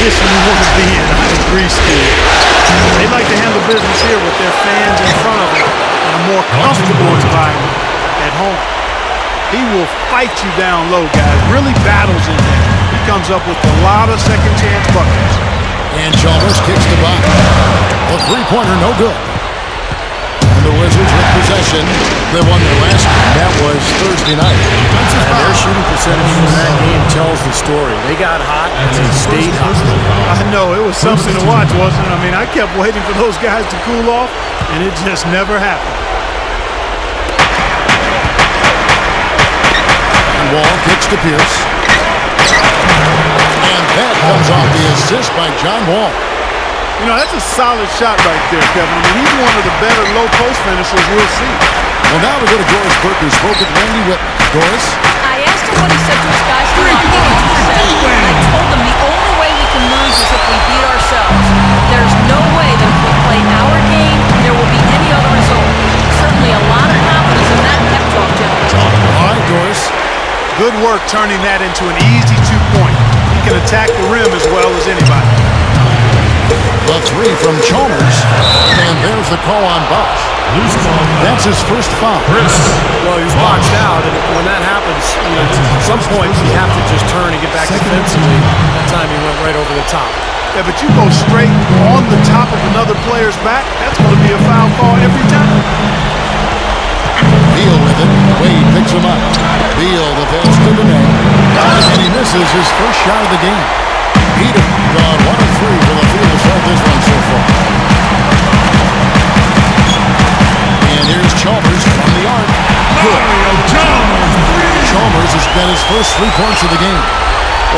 position you want to be in. I agree, Steve. They like to handle business here with their fans in front of them in a more comfortable environment at home. He will fight you down low, guys. Really battles in there. He comes up with a lot of second chance buckets. And Chalmers kicks the box. The three-pointer, no good. And the Wizards with possession. They won their last game. That was Thursday night. And their shooting percentage from that game tells the story. They got hot and they stayed hot. I know, it was something to watch, wasn't it? I mean, I kept waiting for those guys to cool off, and it just never happened. Wall kicks to Pierce. And that comes off the assist by John Wall. You know, that's a solid shot right there, Kevin. I mean, he's one of the better low-post finishers we'll see. Well, now we go to Doris Burke, who spoke with Randy Whitman. Doris? I asked him what he said to his guys to not get into the set. I told him the only way we can lose is if we beat ourselves. There's no way that if we play our game, there will be any other result. Certainly a lot of confidence in that pep talk, gentlemen. All right, Doris. Good work turning that into an easy two-point. He can attack the rim as well as anybody. The three from Chalmers. And there's the call on Bosch. That's his first foul. Well, he's boxed out, and when that happens, you know, at some point you have to just turn and get back defensively. That time he went right over the top. Yeah, but you go straight on the top of another player's back, that's going to be a foul call every time. Beal with it. Wade picks him up. Beal, the pass to the net. And he misses his first shot of the game. Peter gone 1 of 3 for the field to start this one so far. And here's Chalmers from the arc. Good. Chalmers has got his first 3 points of the game.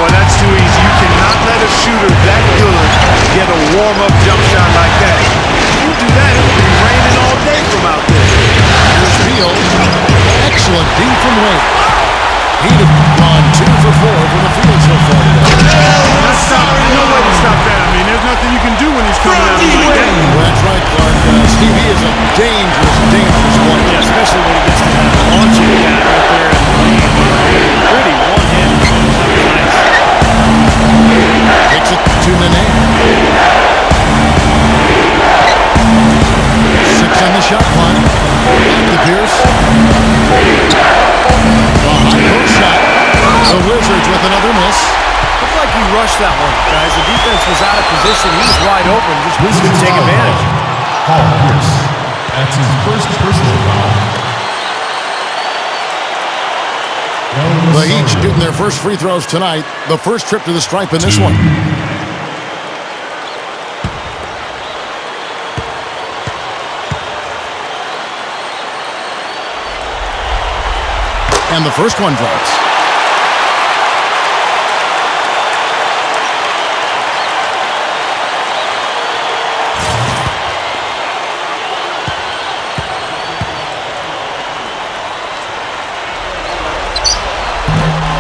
Boy, that's too easy. You cannot let a shooter that good get a warm-up jump shot like that. If you do that, it'll be raining all day from out there. Here's Beal. Excellent D from Wade. He'd have gone 2 for 4 from the field so far today. No way to stop that. I mean, there's nothing you can do when he's coming out like that. Well, that's right, Clark. Steve, he is a dangerous, dangerous player. Yeah, especially when he gets to that launching pad right there in the lane. Pretty one-handed. Nice. Takes it to Nene. 6 on the shot clock. Back to Pierce. The high post shot. The Wizards with another miss. Looked like he rushed that one, guys. The defense was out of position. He was wide open. Just couldn't take advantage. Paul Pierce. That's his first personal foul. The Heat shooting their first free throws tonight. The first trip to the stripe in this one. And the first one drops.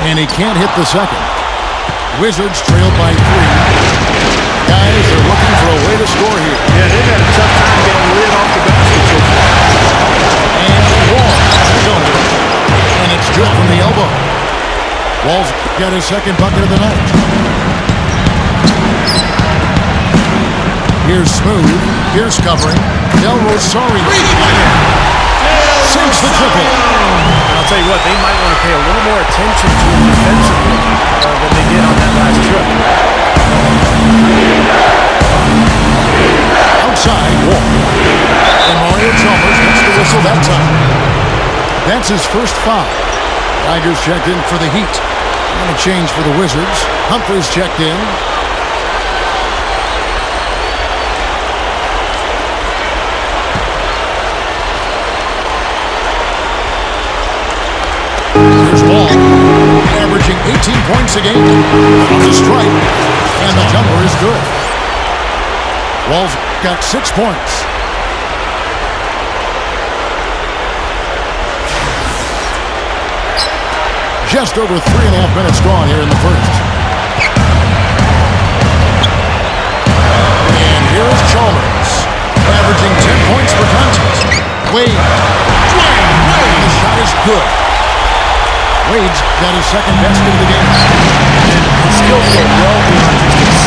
And he can't hit the second. Wizards trailed by 3. Guys are looking for a way to score here. Yeah, they've had a tough time getting the lid off the basket so far. And Wall. And it's good from the elbow. Wall's got his second bucket of the night. Here's Smooth. Pierce covering. Del Rosario. Sinks the triple. I'll tell you what, they might want to pay a little more attention to him defensively than they did on that last trip. Outside, Wall. And Mario Chalmers gets the whistle that time. That's his first foul. Tigers checked in for the Heat. And a change for the Wizards. Humphries checked in. Here's Wall, averaging 18 points a game from the stripe, and the jumper is good. Wall's got 6 points. Just over 3.5 minutes gone here in the first. And here is Chalmers, averaging 10 points per contest. Wade. The shot is good. Wade's got his second best of the game. And his skills go well beyond just his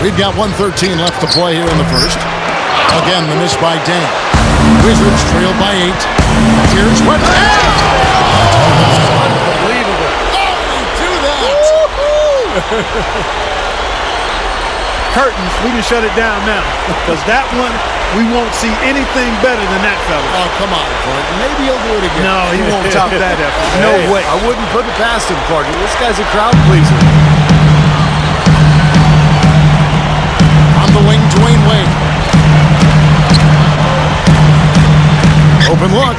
We've got 1:13 left to play here in the first. Again, the miss by Dame. Wizards trail by 8. Here's what... Unbelievable. Oh, they do that! Curtains, we can shut it down now. Because that one, we won't see anything better than that fella. Oh, come on, Courtney. Maybe he'll do it again. No, he won't top that effort. No Hey, way. I wouldn't put it past him, Courtney. This guy's a crowd pleaser. On the wing, Dwayne Wade. Open look.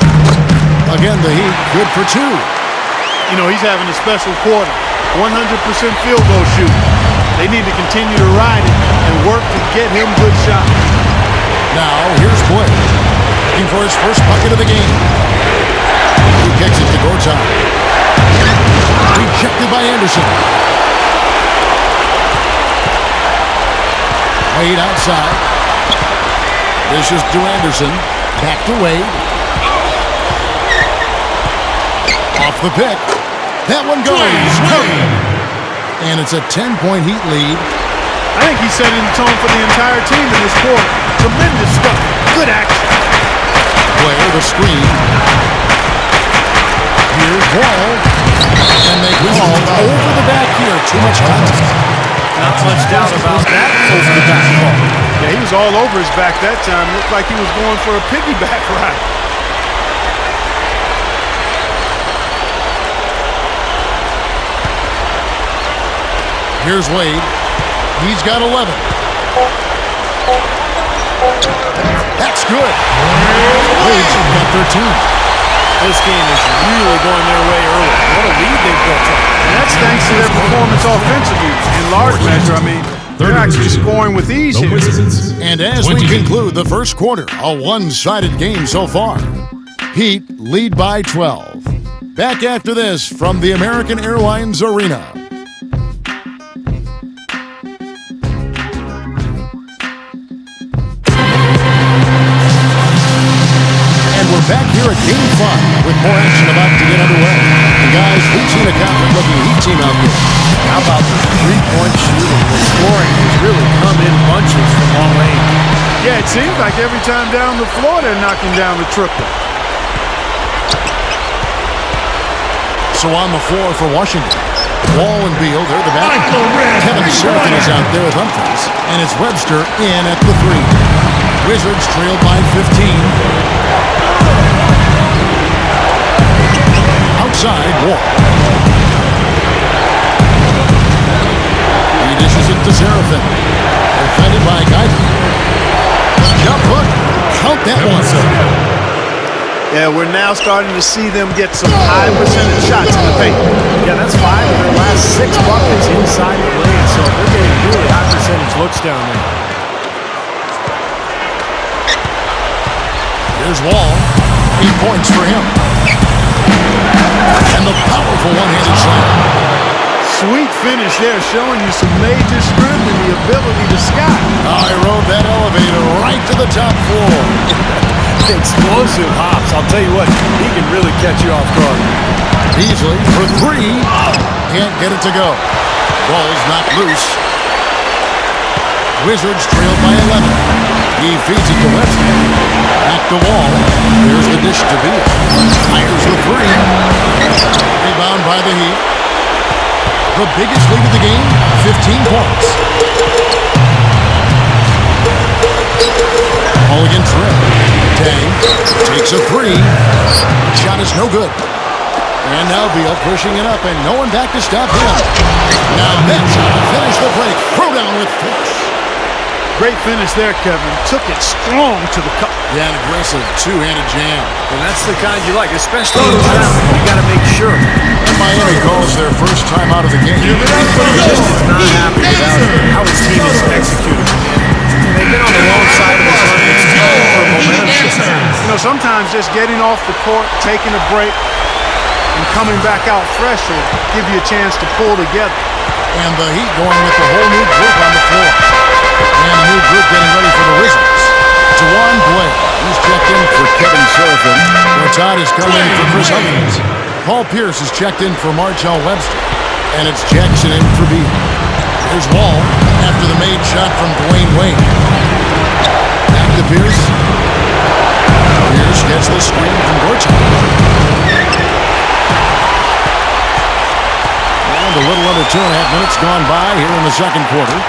Again, the Heat, good for 2. You know, he's having a special quarter. 100% field goal shoot. They need to continue to ride it and work to get him good shots. Now, here's Blake. Looking for his first bucket of the game. He kicks it to Gortat. Rejected by Anderson. Wade outside. This is to Anderson. Back to Wade. Off the pick. That one goes. And it's a 10-point Heat lead. I think he's setting the tone for the entire team in this quarter. Tremendous stuff. Good action. Blair, the screen. Here's Wall. And they call over the back here. Too much contact. Not much doubt about that over the basketball. Yeah, he was all over his back that time. Looked like he was going for a piggyback ride. Here's Wade. He's got 11. That's good. Wade's got 13. This game is really going their way early. What a lead they've built up. And that's thanks to their performance offensively. In large measure, I mean, they're actually scoring with ease The here. Wizards. And as we conclude the first quarter, a one-sided game so far. Heat lead by 12. Back after this from the American Airlines Arena. We're back here at Game 5 with more action about to get underway. And guys, we've seen a confident-looking Heat team out there. How about the three-point shooting? The scoring has really come in bunches from long range. Yeah, it seems like every time down the floor they're knocking down the triple. So on the floor for Washington, Wall and Beal, they're the back. Kevin Serkin is out there with Humphries. And it's Webster in at the 3. Wizards trail by 15. Outside, Wall. He dishes it to Serafin. Defended by Guyton. Jump hook. Count that one. Yeah, we're now starting to see them get some high percentage shots in the paint. Yeah, that's 5 of their last 6 buckets inside the lane, so they're getting really high percentage looks down there. Here's Wall. 8 points for him. And the powerful one-handed slam. Sweet finish there, showing you some major strength and the ability to sky. I rode that elevator right to the top floor. Explosive hops. I'll tell you what, he can really catch you off guard. Beasley for 3. Can't get it to go. Ball's not loose. Wizards trail by 11. He feeds it to Webster. Back to Wall. There's the dish to Beal. Fires the 3. Rebound by the Heat. The biggest lead of the game, 15 points. Mulligan trip. Dang takes a 3. Shot is no good. And now Beal pushing it up, and no one back to stop him. Now that's how to finish the break. Throw down with force. Great finish there, Kevin. Took it strong to the cup. Yeah, an aggressive two-handed jam. And that's the kind you like, especially in traffic. You got to make sure. And Miami calls their first time out of the game. He's just not happy about how his team is executing. They've been on the wrong side of this run. It's time for a momentum shift. You know, sometimes just getting off the court, taking a break, and coming back out fresh will give you a chance to pull together. And the Heat going with the whole new group on the floor. And a new group getting ready for the Wizards. Juwan Blair, he's checked in for Kevin Serafin. Todd has come in for Chris Humphries. Paul Pierce has checked in for Marjell Webster. And it's Jackson in for Beal. Here's Wall. after the made shot from Dwayne Wade. Back to Pierce. Pierce gets the screen from Gortat. And a little under 2.5 minutes gone by here in the second quarter.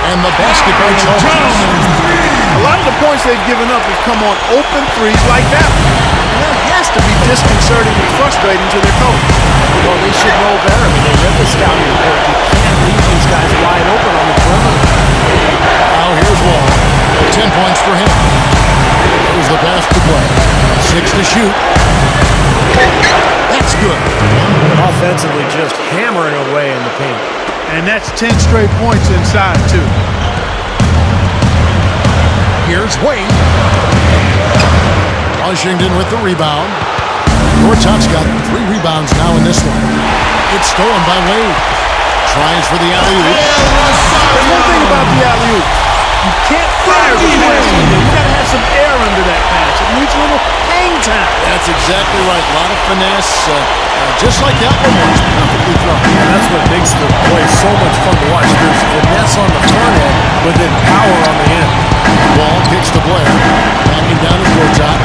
And the basketball A lot of the points they've given up have come on open threes like that. And that has to be disconcerting and frustrating to their coach. Well, they should know better. I mean, they read the scouting report. You can't leave these guys wide open on the perimeter. Now here's Wall. 10 points for him. Here's the pass to play. 6 to shoot. That's good. Offensively, just hammering away in the paint. And that's 10 straight points inside, too. Here's Wade. Washington with the rebound. Gortat's got 3 rebounds now in this one. It's stolen by Wade. Tries for the alley-oop. There's one thing about the alley-oop. You can't fire the pass. You got to have some air under that pass. It needs a little hang time. That's exactly right. A lot of finesse. Just like that one was perfectly thrown. And that's what makes the play so much fun to watch. There's finesse on the front end, but then power on the end. Ball kicks to Blair. Backing down to Gortat.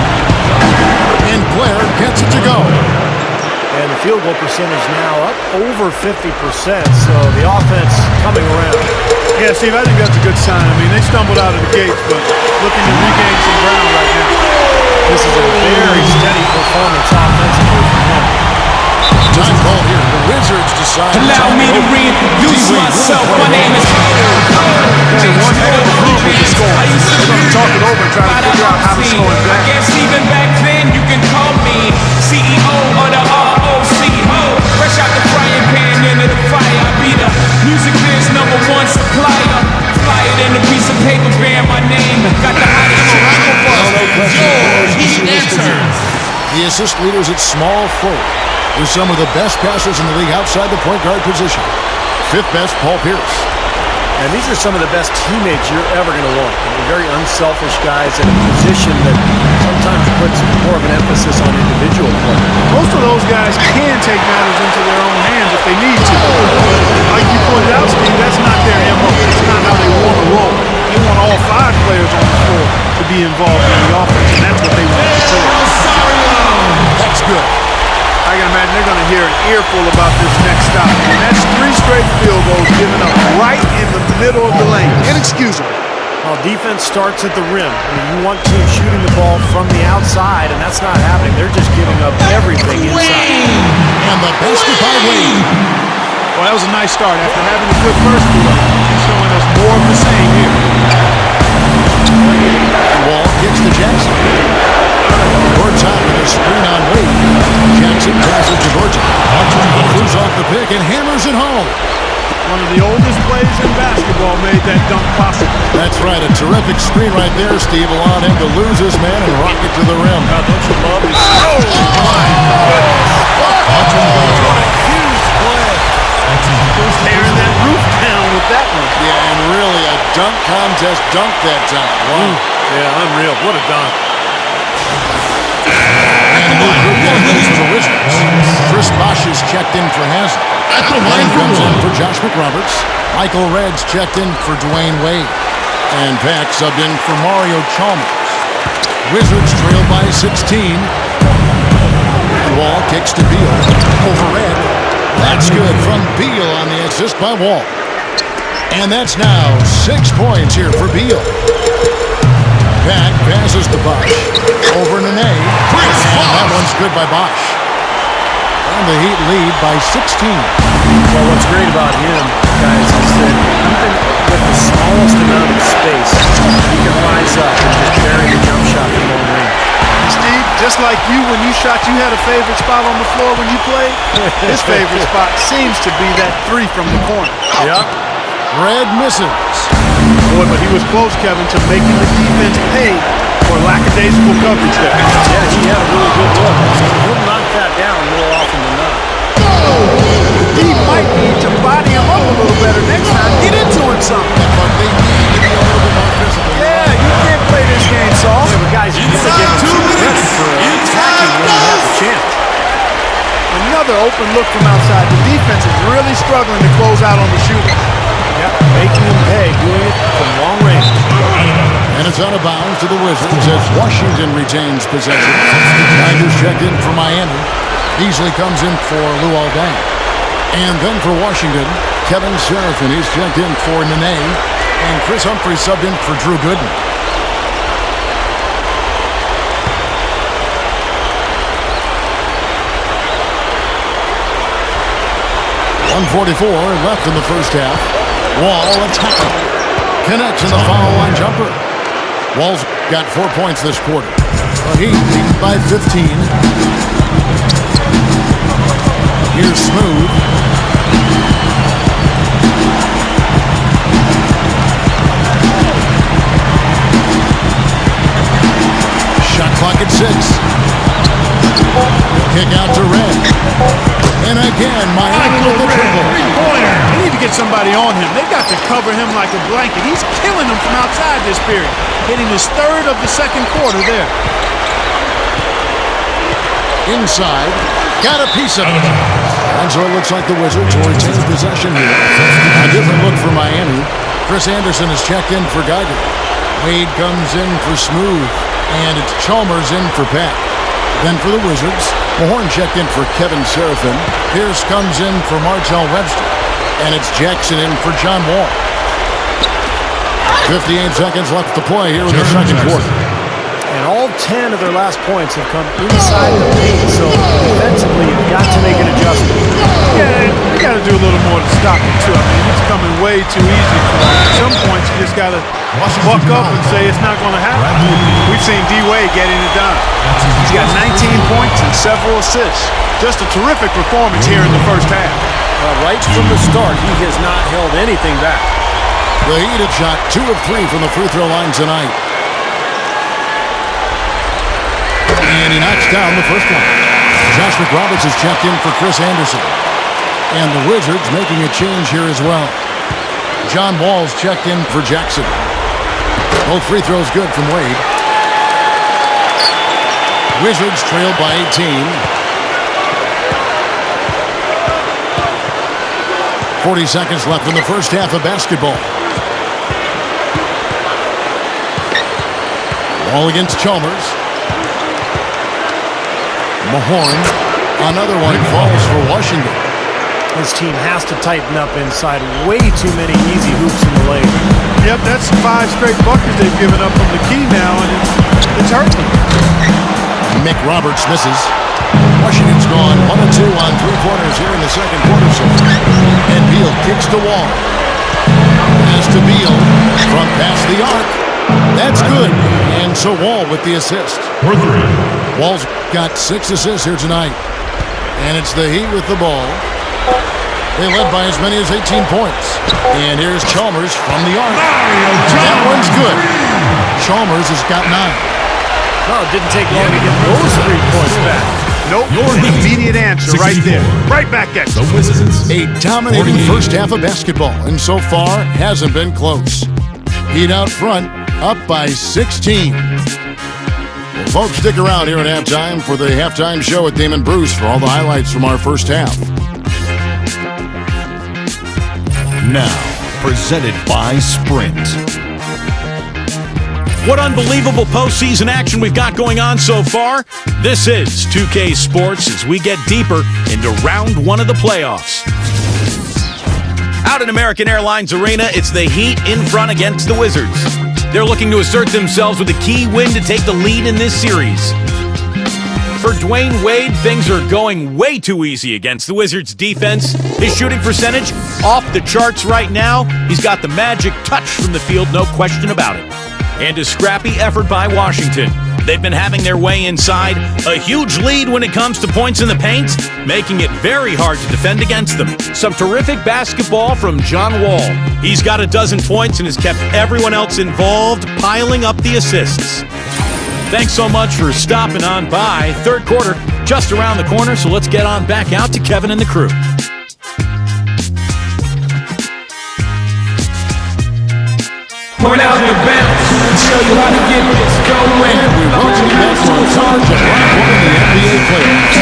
And Blair gets it to go. And the field goal percentage now up over 50%, so the offense coming around. Yeah, Steve, I think that's a good sign. I mean, they stumbled out of the gates, but looking to regain some ground right now. This is a very steady performance offensively from him. Time call here. The Wizards decide. Allow me to reintroduce myself. My name is One hell of a group with the score. They're going to talk it over and try to figure out how to slow it I down. guess even back then you can call me CEO of the ROCO. Fresh out the frying pan into the fire. I be the music biz #1 supplier. Fly it in a piece of paper bearing my name. Got the hottest chick in the world. George, he enters. The assist leaders at small forward. With some of the best passers in the league outside the point guard position. 5th best, Paul Pierce. And these are some of the best teammates you're ever going to want. They're very unselfish guys in a position that sometimes puts more of an emphasis on individual play. Most of those guys can take matters into their own hands if they need to. Like you pointed out, Steve, that's not their MO. It's not how they want to roll. They want all 5 players on the floor to be involved in the offense, and that's what they want to show. That's good. I can imagine they're going to hear an earful about this next stop. And that's 3 straight field goals given up right in the middle of the lane. Inexcusable. Well, defense starts at the rim. I mean, you want teams shooting the ball from the outside, and that's not happening. They're just giving up everything inside. And the basket by Wade. Well, that was a nice start after having a good first quarter. He's showing us more of the same here. Wall kicks to Jackson. Gortat with a screen on Wade. Jackson passes to Gortat. Throws off the pick and hammers it home. One of the oldest players in basketball made that dunk possible. That's right, a terrific screen right there, Steve. Allowed him to lose his man and rock it to the rim. Now, don't you love this? Oh, my goodness. What a huge play. Tearing that roof down with that one. Yeah, and really a dunk contest dunk that time. Wow. Yeah, unreal. What a dunk. And a good one for the Wizards. Chris Bosh is checked in for Haslem. Line comes in for Josh McRoberts. Michael Red's checked in for Dwayne Wade. And Pack subbed in for Mario Chalmers. Wizards trail by 16. Wall kicks to Beal. Over Red. That's good from Beal on the assist by Wall. And that's now 6 points here for Beal. Pack passes to Bosh. Over Nene. And that one's good by Bosh. And the Heat lead by 16. Well, what's great about him, guys, is that even with the smallest amount of space, he can rise up and just bury the jump shot from long range. And Steve, just like you, when you shot, you had a favorite spot on the floor when you played. His favorite spot seems to be that 3 from the corner. Yep. Red misses. Boy, but he was close, Kevin, to making the defense pay for lackadaisical coverage there. Yeah, he had a really good look. He'll knock that down more often than not. He might need to body him up a little better next time. Get into him something. But they need to be a little bit more physical. Yeah, you can't play this game soft. Yeah, but guys, you need to give him some credit for attacking when he has a chance. Another open look from outside. The defense is really struggling to close out on the shooter. Yep. making them pay, doing it from long range. And it's out of bounds to the Wizards as Washington retains possession. Tigers check in for Miami. Beasley comes in for Luol Deng. And then for Washington, Kevin Serafin is checked in for Nene. And Chris Humphrey subbed in for Drew Gooden. .144 left in the first half. Wall attacking. Connects in the foul line jumper. Wall's got 4 points this quarter. The Heat lead by 15. Here's Smooth. Shot clock at 6. Kick out to Red. And again, Miami with the triple. They need to get somebody on him. They've got to cover him like a blanket. He's killing them from outside this period. Hitting his third of the second quarter there. Inside. Got a piece of it. And so it looks like the Wizards will retain possession here. A different look for Miami. Chris Anderson is checked in for Geiger. Wade comes in for Smooth. And it's Chalmers in for Pack. Then for the Wizards, Mahorn checked in for Kevin Serafin. Pierce comes in for Martell Webster. And it's Jackson in for John Wall. 58 seconds left to play here in the second quarter. And all 10 of their last points have come inside the paint, so defensively you've got to make an adjustment. Yeah, you got to do a little more to stop it, too. I mean, it's coming way too easy for them. At some points, you just got to buck up and say it's not going to happen. We've seen D-Wade getting it done. He's got 19 points and several assists. Just a terrific performance here in the first half. Right from the start, he has not held anything back. The Heat have shot 2 of 3 from the free throw line tonight. And he knocks down the first one. Josh McRoberts is checked in for Chris Anderson. And the Wizards making a change here as well. John Wall's checked in for Jackson. Both free throws good from Wade. Wizards trail by 18. 40 seconds left in the first half of basketball. Wall against Chalmers. Mahorn. Another one falls for Washington. This team has to tighten up inside. Way too many easy hoops in the lane. Yep, that's 5 straight buckets they've given up from the key now, and it's hurting them. Mick Roberts misses. Washington's gone 1 of 2 on 3-pointers here in the second quarter so far. And Beal kicks to Wall. Pass to Beal from past the arc. That's good. And so Wall with the assist. Wall's got 6 assists here tonight. And it's the Heat with the ball. They led by as many as 18 points. And here's Chalmers from the arc. That one's good. Chalmers has got 9. No, it didn't take long to get those 3 points back. Nope, immediate answer right there. Right back at you. A dominating first half of basketball, and so far hasn't been close. Heat out front, up by 16. Well, folks, stick around here at halftime for the halftime show with Damon Bruce for all the highlights from our first half. Now, presented by Sprint. What unbelievable postseason action we've got going on so far. This is 2K Sports as we get deeper into round 1 of the playoffs. Out in American Airlines Arena, it's the Heat in front against the Wizards. They're looking to assert themselves with a key win to take the lead in this series. For Dwayne Wade, things are going way too easy against the Wizards' defense. His shooting percentage off the charts right now. He's got the magic touch from the field, no question about it. And a scrappy effort by Washington. They've been having their way inside. A huge lead when it comes to points in the paint, making it very hard to defend against them. Some terrific basketball from John Wall. He's got a dozen points and has kept everyone else involved, piling up the assists. Thanks so much for stopping on by. Third quarter just around the corner, so let's get on back out to Kevin and the crew. Point out the bounce and show you how to get this going. We welcome you back to our coverage of round 1 in the NBA playoffs.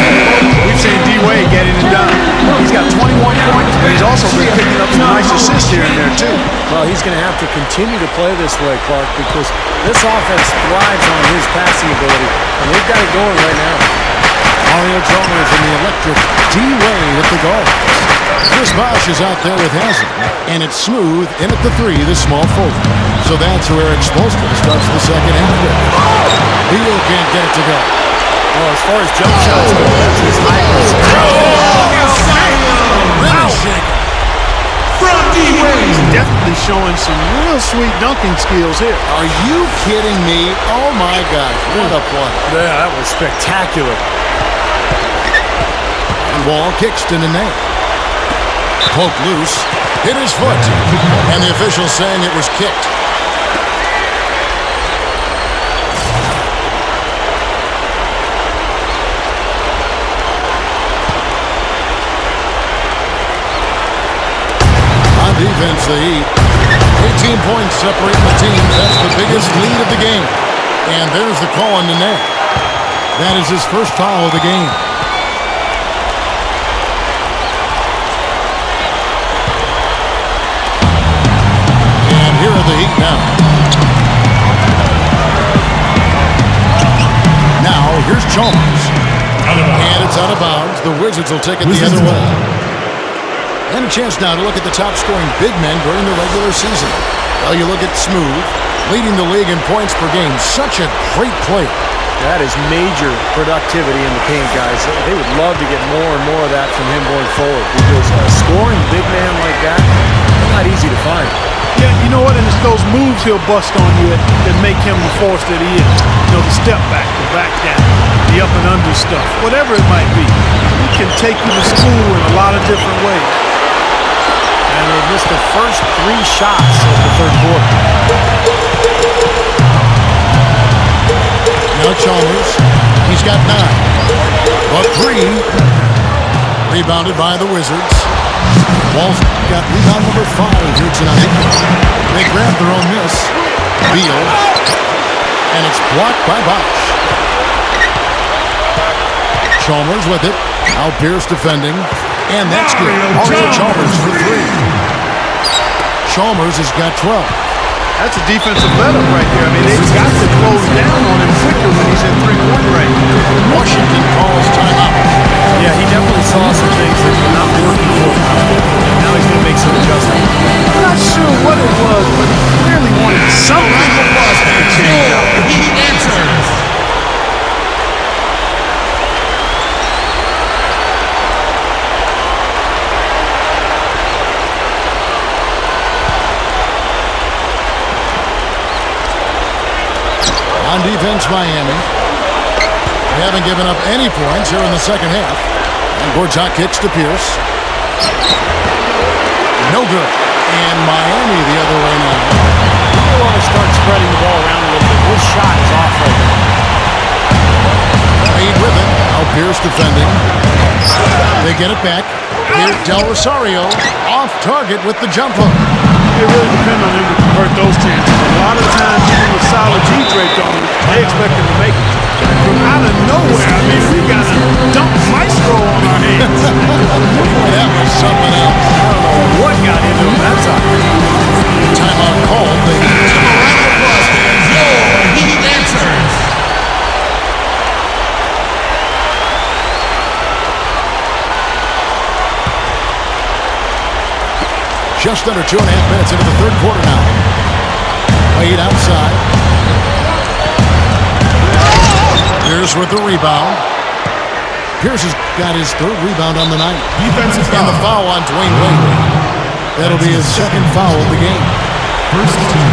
We've seen D-Wade getting it done. He's got 21 points, He's also been picking up some nice assists here and there, too. Well, he's going to have to continue to play this way, Clark, because this offense thrives on his passing ability, and they've got it going right now. Mario Chalmers in the electric D-Wade at the guard. Chris Bosh is out there with Haslem, and it's Smooth in at the 3, the small forward. So that's where Eric Spoelstra starts the second half with. Beal can't get it to go. Well, as far as jump shots go, that's his high percentage. From D-Wade. He's definitely showing some real sweet dunking skills here. Are you kidding me? Oh, my gosh. What a play. Yeah, that was spectacular. And Wall kicks to Nene. Poked loose. Hit his foot. And the official saying it was kicked. Defense, the Heat. 18 points separating the teams. That's the biggest lead of the game. And there's the call on Nene. That is his first foul of the game. And here are the Heat now. Now, here's Chalmers. And it's out of bounds. The Wizards will take it the other way. And a chance now to look at the top-scoring big men during the regular season. Well, you look at Smooth, leading the league in points per game. Such a great player. That is major productivity in the paint, guys. They would love to get more and more of that from him going forward, because a scoring big man like that, not easy to find. Yeah, you know what? And it's those moves he'll bust on you that make him the force that he is. You know, the step back, the back down, the up and under stuff, whatever it might be. He can take you to school in a lot of different ways. And they missed the first 3 shots of the third quarter. Now Chalmers, he's got 9. But 3, rebounded by the Wizards. Wall's got rebound number 5 here tonight. They grab their own miss. Beal. And it's blocked by Bosh. Chalmers with it. Now Pierce defending. And that's good. Mario Chalmers for 3. Chalmers has got 12. That's a defensive let-up right there. I mean, they've got to close down on him quicker when he's in three-point range. Washington calls timeout. Yeah, he definitely saw some things that were not working for him. Now he's going to make some adjustments. I'm not sure what it was, but he clearly wanted something to change up. He answers. On defense, Miami. They haven't given up any points here in the second half. And Gortat kicks to Pierce. No good. And Miami the other way now. They want to start spreading the ball around a little bit. His shot is off right now. Wade with it. Now Pierce defending. They get it back. Here's Del Rosario off target with the jump hook. It really depends on him to convert those chances. A lot of times, even with solid G draped on him, they expect him to make it. From out of nowhere, I mean, we got a dunk maestro on our hands. That was something else. I don't know what got into him that time. Timeout called. They He answers. just under 2.5 minutes into the third quarter now. Wade outside. Pierce with the rebound. Pierce has got his third rebound on the night. Defensive And the foul on Dwayne Wade. That'll be his second foul of the game. First team.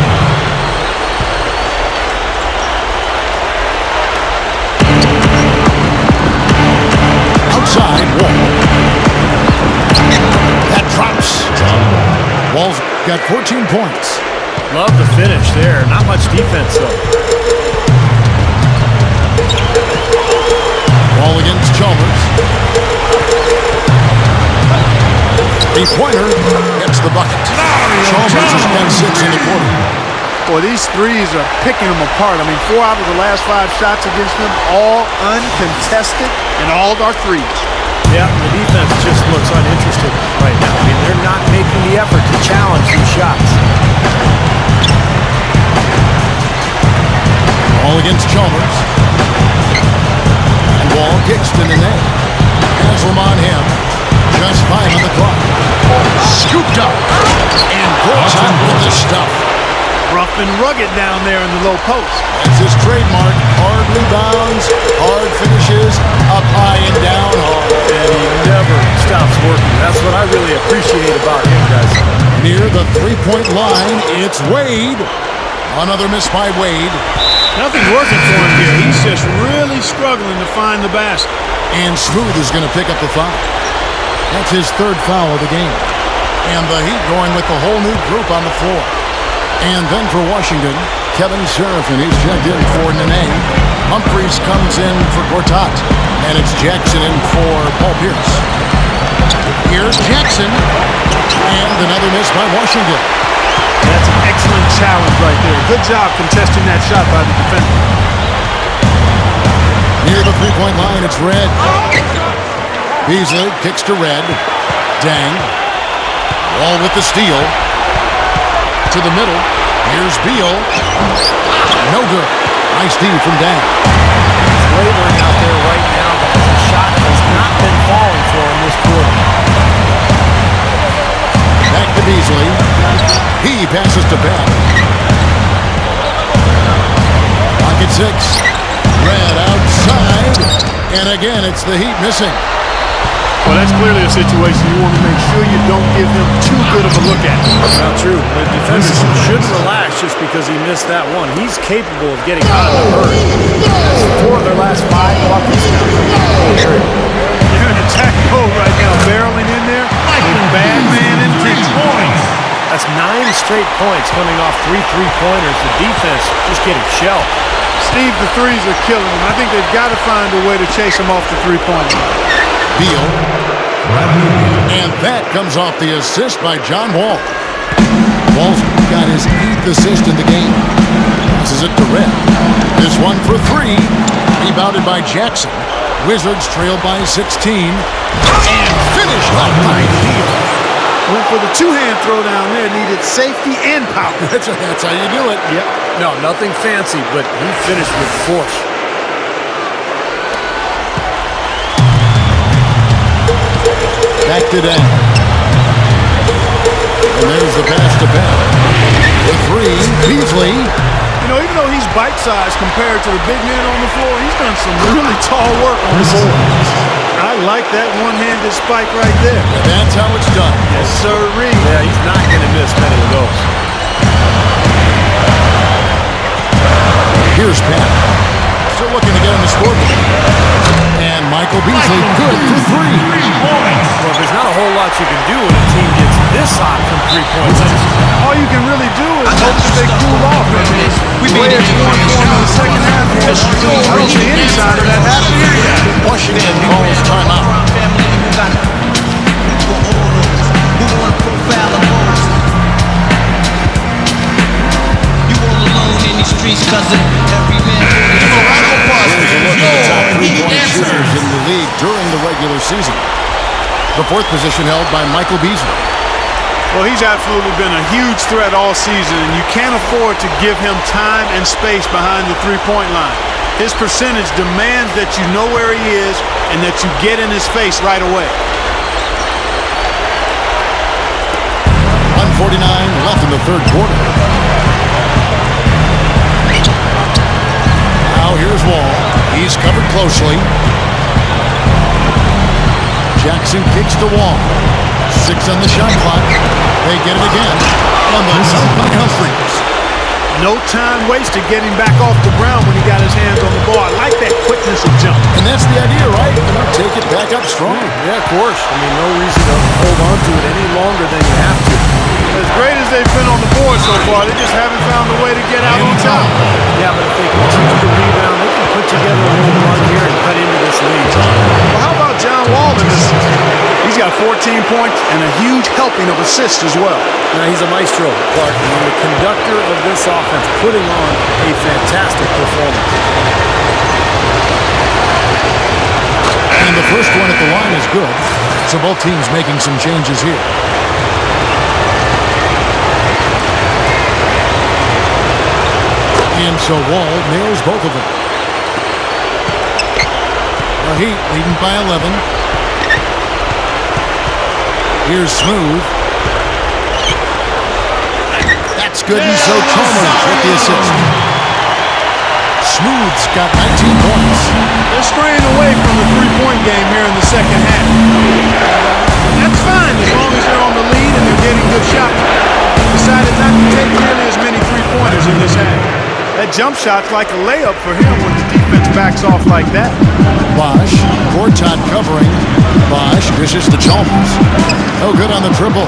Outside, Wall. That drops. Wall's got 14 points. Love the finish there. Not much defense, though. Wall against Chalmers. Three-pointer gets the bucket. Chalmers has got 6 in the quarter. Boy, these threes are picking them apart. I mean, 4 out of the last 5 shots against them, all uncontested and all are threes. Yeah, the defense just looks uninterested right now. I mean, they're not making the effort to challenge these shots. All against Chalmers. And Wall kicks to the net. Haslam on him. Just 5 on the clock. Scooped up. And Gortat with the stuff. Rough and rugged down there in the low post. That's his trademark. Hard rebounds, hard finishes, up high and down hard. And he never stops working. That's what I really appreciate about him, guys. Near the three-point line, it's Wade. Another miss by Wade. Nothing's working for him here. He's just really struggling to find the basket. And Smooth is going to pick up the foul. That's his 3rd foul of the game. And the Heat going with the whole new group on the floor. And then for Washington, Kevin Serafin, he's checked in for Nene. Humphries comes in for Gortat. And it's Jackson in for Paul Pierce. Here's Jackson. And another miss by Washington. That's an excellent challenge right there. Good job contesting that shot by the defender. Near the three-point line, it's Red. Beasley kicks to Red. Dang. Wall with the steal. To the middle. Here's Beal. No good. Nice D from Dang. He's laboring out there right now, but the shot has not been falling for him this quarter. Back to Beasley. He passes to Beck. Pocket 6. Red outside. And again, it's the Heat missing. Well, that's clearly a situation you want to make sure you don't give him too good of a look at. Not true. The defenders shouldn't relax just because he missed that one. He's capable of getting out of the hurry. That's 4 of their last 5 buckets now. They're in attack mode right now, barreling in there. Bad man in points. That's 9 straight points coming off 3 3-pointers. The defense just getting shelled. Steve, the threes are killing him. I think they've got to find a way to chase him off the three-point line. Beal. And that comes off the assist by John Wall. Wall's got his 8th assist in the game. Passes it to Red. This one for 3. Rebounded by Jackson. Wizards trail by 16. And finished up by Beal. Went for the two-hand throw down there. Needed safety and power. That's how you do it. Yep. No, nothing fancy, but he finished with force. Back to Dan. And there's the pass to Beck. The 3, Beasley. You know, even though he's bite-sized compared to the big men on the floor, he's done some really tall work on the board. I like that one-handed spike right there. And that's how it's done. Yes, sirree. Yeah, he's not going to miss many of those. Here's Pat. Still looking to get on the scoreboard. And Michael Beasley, good for 3. Well, there's not a whole lot you can do when a team gets this hot from 3-point range. All you can really do is hope that they cool off. I mean, the way it's going for them in the second half, I don't see any sign of that happening. Washington calls timeout. You all alone in these streets, cousin. Every man. Top 3-point shooters in the league during the regular season. The 4th position held by Michael Beasley. Well, he's absolutely been a huge threat all season, and you can't afford to give him time and space behind the three-point line. His percentage demands that you know where he is and that you get in his face right away. 1:49 left in the 3rd quarter. Now here's Wall. He's covered closely. Jackson kicks the Wall. 6 on the shot clock. They get it again. And the dunk by Humphries. No time wasted getting back off the ground when he got his hands on the ball. I like that quickness of jump. And that's the idea, right? Take it back up strong. Yeah, of course. I mean, no reason to hold on to it any longer than you have to. As great as they've been on the board so far, they just haven't found a way to get out on top. Yeah, but if they continue to rebound, they can put together a little run here and cut into this lead. Well, how about John Wall in this? He's got 14 points and a huge helping of assists as well. Now, he's a maestro, Clark, and the conductor of this offense, putting on a fantastic performance. And the first one at the line is good. So both teams making some changes here. And so Wall nails both of them. The Heat leading by 11. Here's Smooth. That's good, and so Chalmers with the assist. Smooth's got 19 points. They're straying away from the three-point game here in the second half. That's fine as long as they're on the lead and they're getting good shots. Decided not to take nearly as many three-pointers in this half. That jump shot's like a layup for him when the defense backs off like that. Bosch, Gortat covering. Bosch dishes to Chalmers. No good on the triple.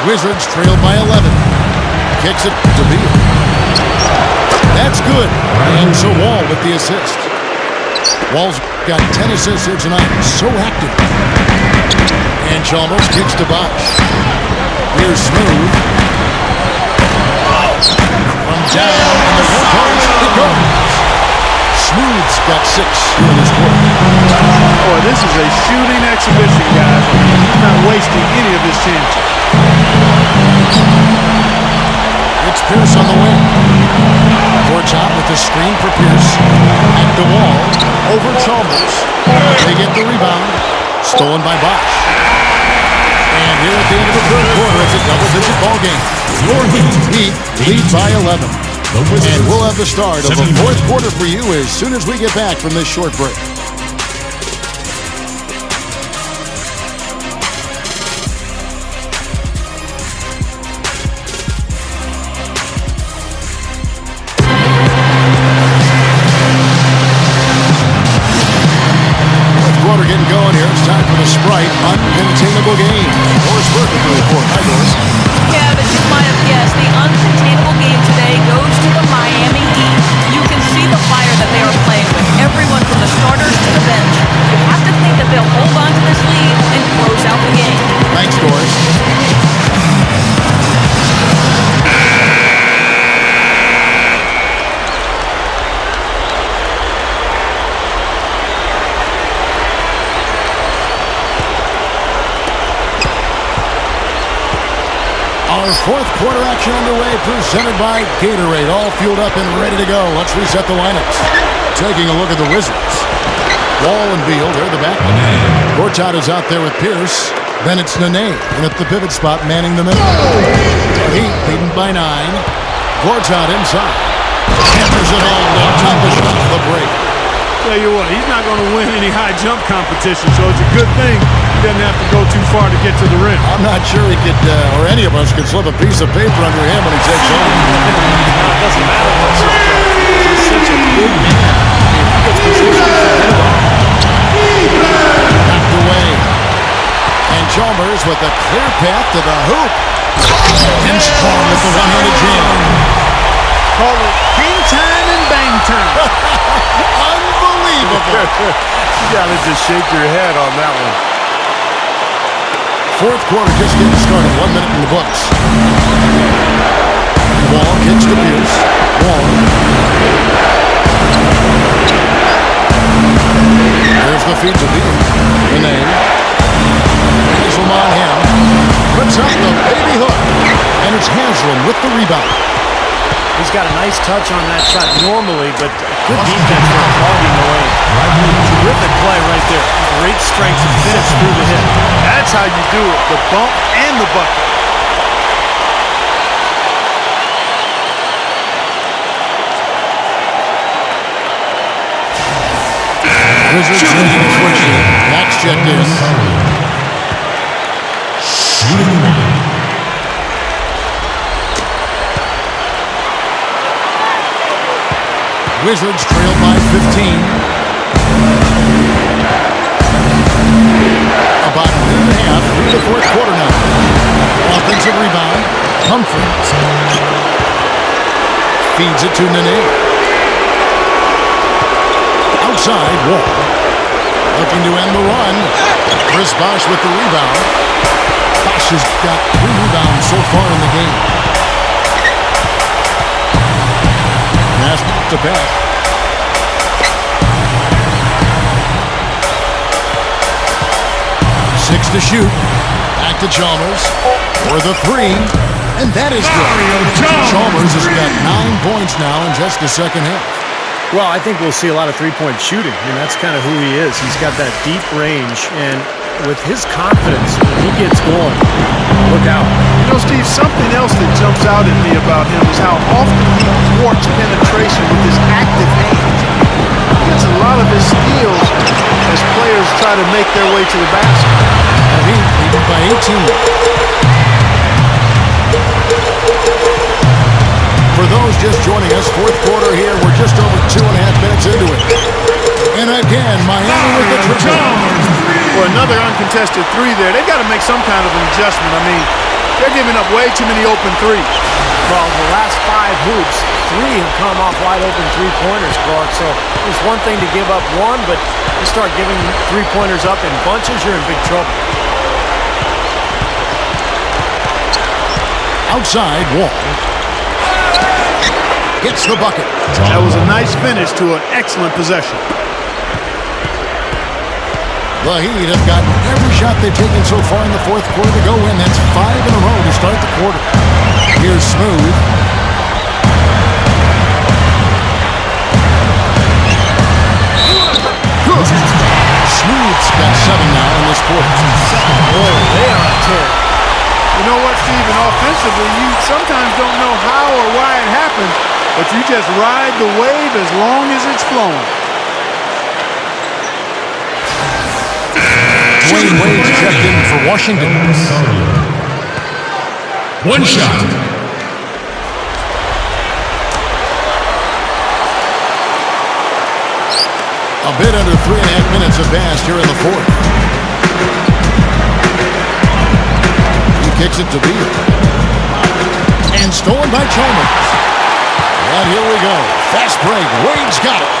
Wizards trail by 11. Kicks it to Beal. That's good. And so Wall with the assist. Wall's got 10 assists here tonight. So active. And Chalmers kicks to Bosch. Here's Smooth. From down in the post, it goes. Smooth's got 6 here in this quarter. Boy, this is a shooting exhibition, guys. He's not wasting any of his chances. It's Pierce on the wing. Gortat with the screen for Pierce. At the wall. Over Chalmers. They get the rebound. Stolen by Bosch. And here at the end of the third quarter, it's a double-digit ball game. Your Heat lead by 11. And we'll have the start of the fourth quarter for you as soon as we get back from this short break. Quarter getting going here. It's time for the Sprite Uncontainable Game. Doris Burke with the report. Hi, Doris. Yeah, but you might have guessed, the uncontainable game today goes to the Miami Heat. You can see the fire that they are playing with. Everyone from the starters to the bench. You have to think that they'll hold on to this lead and close out the game. Thanks, Doris. Our fourth quarter action underway, presented by Gatorade. All fueled up and ready to go. Let's reset the lineups. Taking a look at the Wizards. Wall and Beal, they're the back. Gortat is out there with Pierce. Then it's Nene, and at the pivot spot, manning the middle. Heat leading by 9. Gortat inside. Hammers it all. Top of the break. Tell you what, he's not going to win any high jump competition, so it's a good thing he doesn't have to go too far to get to the rim. I'm not sure he could, or any of us could slip a piece of paper under him when he takes over. It doesn't matter much. He's such a big man. If he gets position, forget about it. Knocked away. And Chalmers with a clear path to the hoop. And Strong with the one-handed jam. Call it king time and bang time. Unbelievable. You gotta just shake your head on that one. Fourth quarter just getting started. 1 minute in the books. Wall kicks to Pierce. Wall. There's the feed to Beal. Nene. Haslam on him. Puts up the baby hook. And it's Haslam with the rebound. He's got a nice touch on that shot normally, but good defense for clogging the lane. Terrific play right there. Great strength to finish through the hit. That's how you do it, the bump and the bucket. Wizards in switching. Max checked in. Wizards trail by 15. About a minute and a half through the fourth quarter now. Offensive rebound. Humphries. Feeds it to Nene. Outside, Wall. Looking to end the run. Chris Bosch with the rebound. Bosch has got 3 rebounds so far in the game. Pass to Beck. 6 to shoot. Back to Chalmers for the 3. And that is good. Chalmers has got 9 points now in just the second half. Well, I think we'll see a lot of three-point shooting. I mean, that's kind of who he is. He's got that deep range, and with his confidence, when he gets going, look out. You know, Steve, something else that jumps out at me about him is how often he thwarts penetration with his active hands. He gets a lot of his steals as players try to make their way to the basket. He beat by 18. For those just joining us, fourth quarter here. We're just over 2.5 minutes into it. And again, Miami with the triple. For another uncontested 3 there, they've got to make some kind of an adjustment. I mean, they're giving up way too many open threes. Well, the last 5 hoops, 3 have come off wide open three-pointers, Clark. So it's one thing to give up one, but you start giving three-pointers up in bunches, you're in big trouble. Outside, Wall gets the bucket. That was a nice finish to an excellent possession. The Heat have gotten every shot they've taken so far in the fourth quarter to go in. That's 5 in a row to start the quarter. Here's Smooth. Good. Smooth's got 7 now in this quarter. Boy, they are on tear. You know what, Steve? And offensively, you sometimes don't know how or why it happened, but you just ride the wave as long as it's flowing. Dwayne Wade's checked in for Washington. One shot. A bit under 3.5 minutes have passed here in the fourth. He kicks it to Beal. And stolen by Chalmers. And here we go. Fast break. Wade's got it.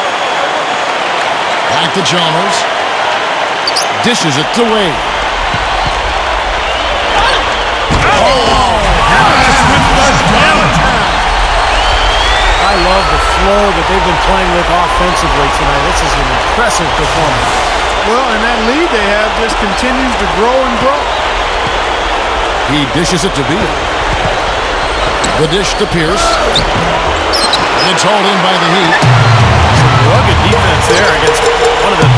Back to Chalmers. Dishes it to Wade. I love the flow that they've been playing with offensively tonight. This is an impressive performance. Well, and that lead they have just continues to grow and grow. He dishes it to Beal. The dish to Pierce. And it's hauled in by the Heat. Some rugged defense there against one of the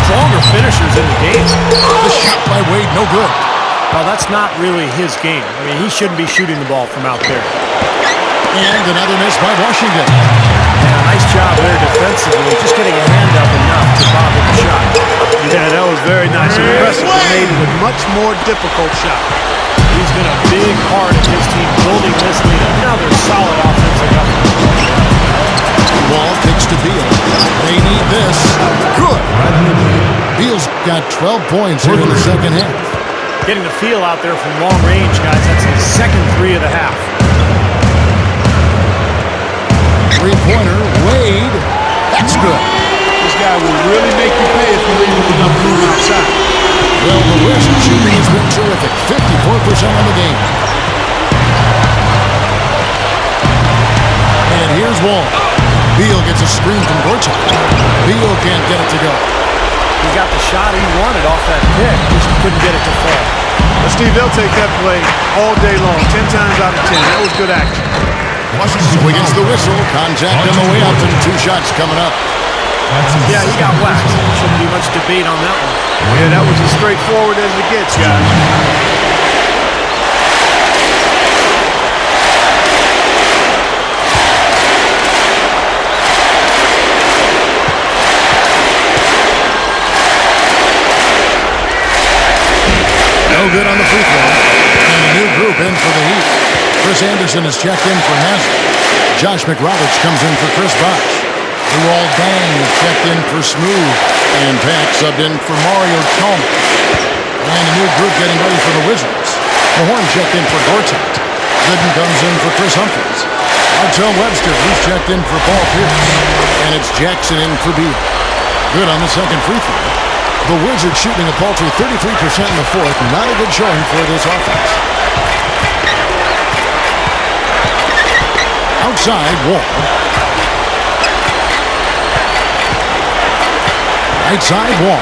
stronger finishers in the game. The shot by Wade, no good. Well, that's not really his game. I mean, he shouldn't be shooting the ball from out there. And another miss by Washington. Yeah, nice job there defensively. Just getting a hand up enough to bother the shot. Yeah, that was very nice. Impressive. It made it a much more difficult shot. He's been a big part of his team building this lead. Another solid offensive effort. Wall kicks to Beal. They need this. Good. Beal's got 12 points here in the second half. Getting the feel out there from long range, guys. That's his second 3 of the half. Three-pointer, Wade. That's good. This guy will really make you pay if you leave him enough room outside. Well, the Wizards shooting has been terrific. 54% on the game. And here's Wall. Beal gets a screen from Gortat. Beal can't get it to go. He got the shot he wanted off that pick. Just couldn't get it to fall. But Steve, they'll take that play all day long. 10 times out of 10. That was good action. Wiggins the whistle. Contact on the way up and 2 shots coming up. Yeah, he got whacked. Shouldn't be much debate on that one. Yeah, that was as straightforward as it gets, guys. No good on the free throw. And a new group in for the Heat. Chris Anderson is checked in for Nassau. Josh McRoberts comes in for Chris Bosh. Luol Deng is checked in for Smooth. And Pack subbed in for Mario Chalmers. And a new group getting ready for the Wizards. Mahorn checked in for Gortat. Gooden comes in for Chris Humphries. Artel Webster, he's checked in for Paul Pierce. And it's Jackson in for Beal. Good on the second free throw. The Wizards shooting a paltry 33% in the fourth. Not a good showing for this offense. Outside, Wall. Right side, Wall.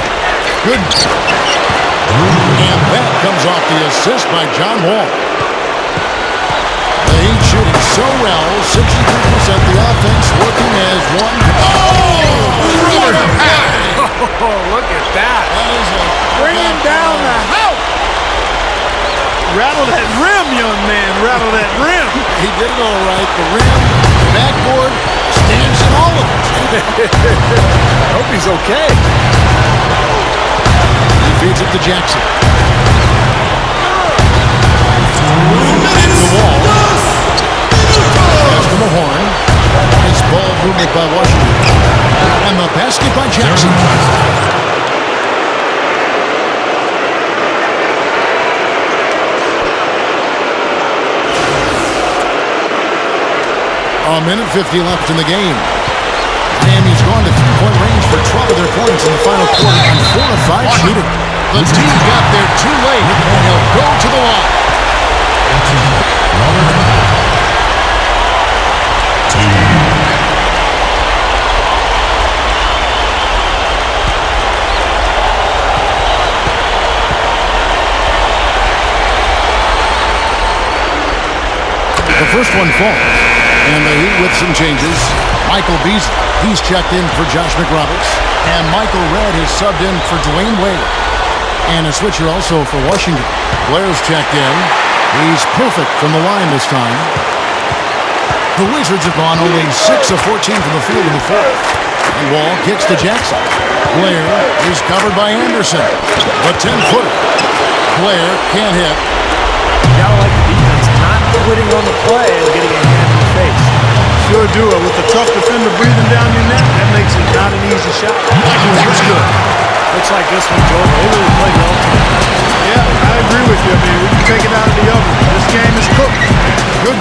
Good. And comes off the assist by John Wall. The Heat shooting so well, 63%. The offense working as one. Oh, look at that. That is a Bringing down the house. Rattle that rim, young man. Rattle that rim. He did it all right. The rim, the backboard, stands in all of it. I hope he's okay. He feeds it to Jackson. The wall. Pass to Mahorn. Nice ball movement by Washington. And the basket by Jackson. A minute 50 left in the game. Miami's gone to three-point range for 12 of their points in the final quarter on 4 of 5 shooting. The team got there too late, and he'll go to the line. The first one falls, and the Heat with some changes. Michael Beasley, he's checked in for Josh McRoberts, and Michael Redd has subbed in for Dwayne Wade. And a switcher also for Washington. Blair's checked in. He's perfect from the line this time. The Wizards have gone only 6 of 14 from the field in the fourth. And Wall kicks to Jackson. Blair is covered by Anderson. The 10-footer. Blair can't hit. You gotta like the defense not quitting on the play and getting a hand in the face. Sure do it. With a tough defender breathing down your neck, that makes it not an easy shot. That's good. Looks like this one's over. They really played well today. Yeah, I agree with you. I mean, we can take it out of the oven. This game is cooked. Good.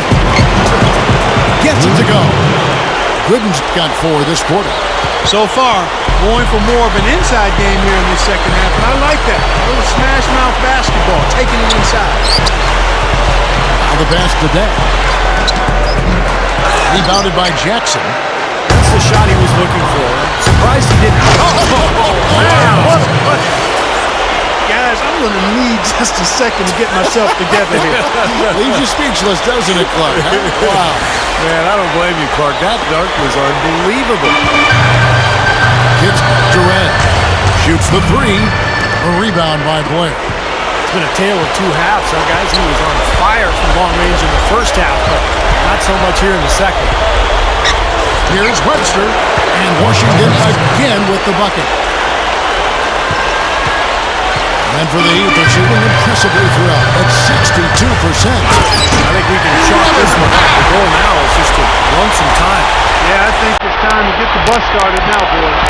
Gets it to go. Gooden's got 4 this quarter. So far, going for more of an inside game here in the second half, and I like that. A little smash mouth basketball, taking it inside. Now the pass to Day. Rebounded by Jackson. That's the shot he was looking for. Surprised he didn't. Wow. Guys, I'm going to need just a second to get myself together here. Leaves you speechless, doesn't it, Clark? Huh? Wow. Man, I don't blame you, Clark. That dunk was unbelievable. Gets Durant. Shoots the 3. A rebound by Blair. It's been a tale of two halves, huh, guys? He was on fire from long range in the first half, but not so much here in the second. Here's Webster. And Washington again with the bucket. And for the Heat, they're shooting impressively throughout at 62%. I think we can chalk this one up. The goal now is just to run some time. Yeah, I think it's time to get the bus started now, boys.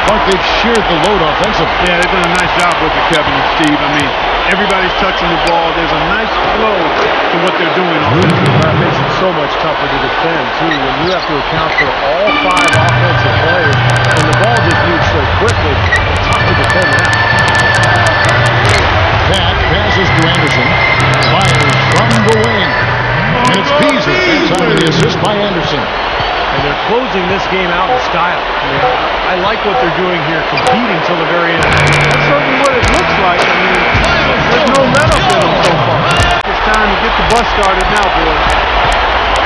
Clark, they've sheared the load offensively. Yeah, they've done a nice job with it, Kevin and Steve. I mean, everybody's touching the ball. There's a nice flow to what they're doing. That makes it so much tougher to defend, too, when you have to account for all 5 offensive players, and the ball just moves so quickly. It's tough to defend that. Pat passes to Anderson. Fires from the wing. And it's Beasley. That's under the assist by Anderson. And they're closing this game out in style. I mean, I like what they're doing here, competing till the very end. That's certainly what it looks like. I mean, there's no let-up in them so far. It's time to get the bus started now, boys.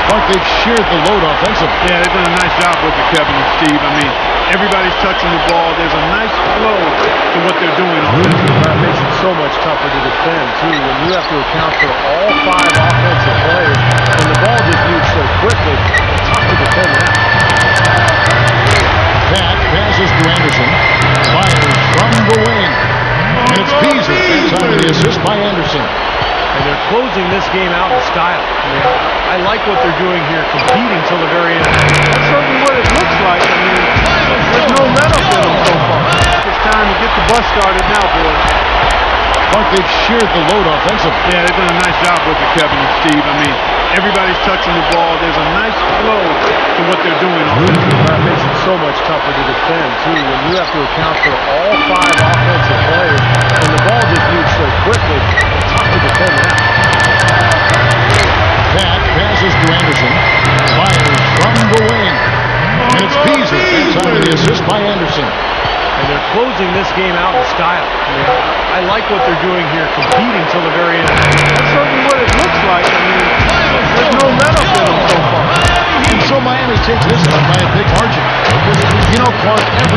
Clark, they've sheared the load offensively. Yeah, they've done a nice job with it, Kevin and Steve. I mean, everybody's touching the ball. There's a nice flow to what they're doing. That makes it so much tougher to defend, too, when you have to account for all 5 offensive players, and the ball just moves so quickly. It's tough to defend that. Pat passes to Anderson. Fires from the wing. And it's Beasley. That's under the assist by Anderson. And they're closing this game out in style. I mean, I like what they're doing here, competing till the very end. That's certainly what it looks like. I mean, there's no let-up in them so far. It's time to get the bus started now, boys. Clark, they've sheared the load offensively. Yeah, they've done a nice job with it, Kevin and Steve. I mean, everybody's touching the ball. There's a nice flow to what they're doing. That makes it so much tougher to defend, too, when you have to account for all 5 offensive players, and the ball just moves so quickly. It's tough to defend that. Pat passes to Anderson. Fires from the wing. And it's Beasley. That's under the assist by Anderson. And they're closing this game out in style. I like what they're doing here, competing till the very end. That's certainly what it looks like. I mean, there's no let up in them so far. And so Miami takes this one by a big margin. You know, Clark,